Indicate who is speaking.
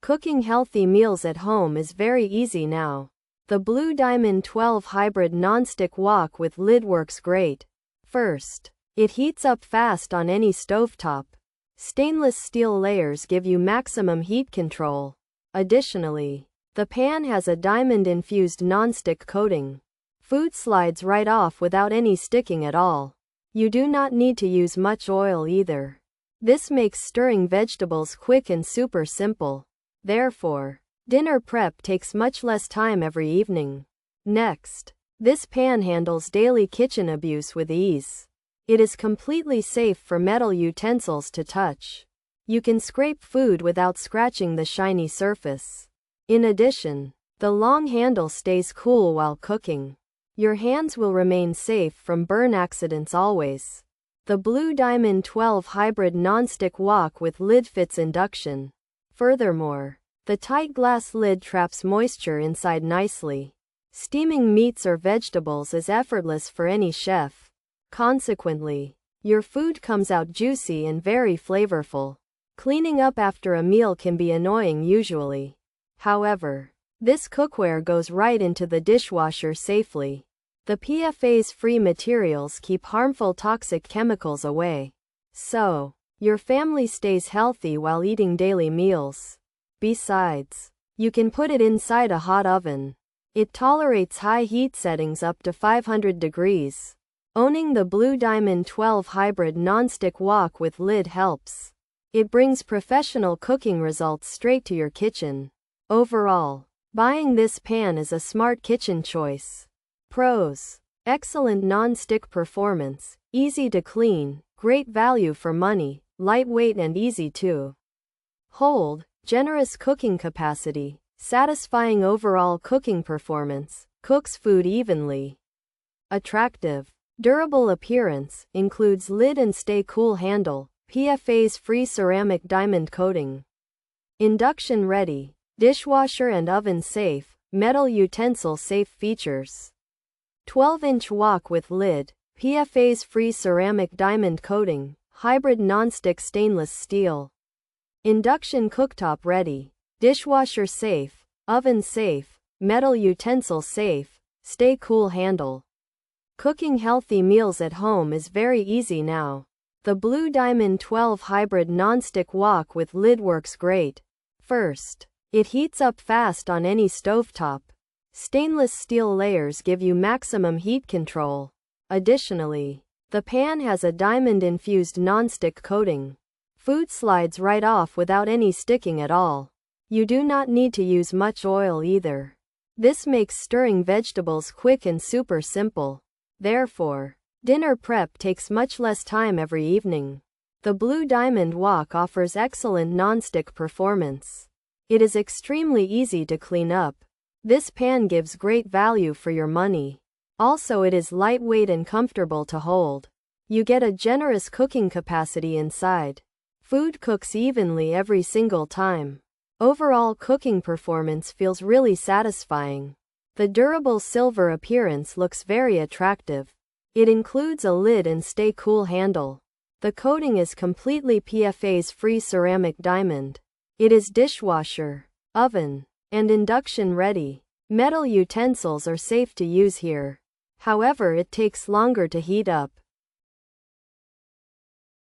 Speaker 1: Cooking healthy meals at home is very easy now. The Blue Diamond 12 Hybrid Nonstick Wok with lid works great. First, it heats up fast on any stovetop. Stainless steel layers give you maximum heat control. Additionally, the pan has a diamond-infused nonstick coating. Food slides right off without any sticking at all. You do not need to use much oil either. This makes stirring vegetables quick and super simple. Therefore, dinner prep takes much less time every evening. Next, this pan handles daily kitchen abuse with ease. It is completely safe for metal utensils to touch. You can scrape food without scratching the shiny surface. In addition, the long handle stays cool while cooking. Your hands will remain safe from burn accidents always. The Blue Diamond 12 Hybrid Nonstick Wok with lid fits induction. Furthermore, the tight glass lid traps moisture inside nicely. Steaming meats or vegetables is effortless for any chef. Consequently, your food comes out juicy and very flavorful. Cleaning up after a meal can be annoying usually. However, this cookware goes right into the dishwasher safely. The PFAS-free materials keep harmful toxic chemicals away. So, your family stays healthy while eating daily meals. Besides, you can put it inside a hot oven. It tolerates high heat settings up to 500 degrees. Owning the Blue Diamond 12 Hybrid Nonstick Wok with lid helps. It brings professional cooking results straight to your kitchen. Overall, buying this pan is a smart kitchen choice. Pros: excellent non-stick performance, easy to clean, great value for money, lightweight and easy to hold, generous cooking capacity, satisfying overall cooking performance, cooks food evenly. Attractive, durable appearance, includes lid and stay cool handle, PFAS-free ceramic diamond coating. Induction ready, dishwasher and oven safe, metal utensil safe features. 12-inch wok with lid, PFAS-free ceramic diamond coating, hybrid nonstick stainless steel. Induction cooktop ready, dishwasher safe, oven safe, metal utensil safe, stay cool handle. Cooking healthy meals at home is very easy now. The Blue Diamond 12 Hybrid Nonstick Wok with lid works great. First, it heats up fast on any stovetop. Stainless steel layers give you maximum heat control. Additionally, the pan has a diamond-infused nonstick coating. Food slides right off without any sticking at all. You do not need to use much oil either. This makes stirring vegetables quick and super simple. Therefore, dinner prep takes much less time every evening. The Blue Diamond Wok offers excellent nonstick performance. It is extremely easy to clean up. This pan gives great value for your money. Also, it is lightweight and comfortable to hold. You get a generous cooking capacity inside. Food cooks evenly every single time. Overall cooking performance feels really satisfying. The durable silver appearance looks very attractive. It includes a lid and stay cool handle. The coating is completely PFAS-free ceramic diamond. It is dishwasher, oven, and induction ready. Metal utensils are safe to use here. However, it takes longer to heat up.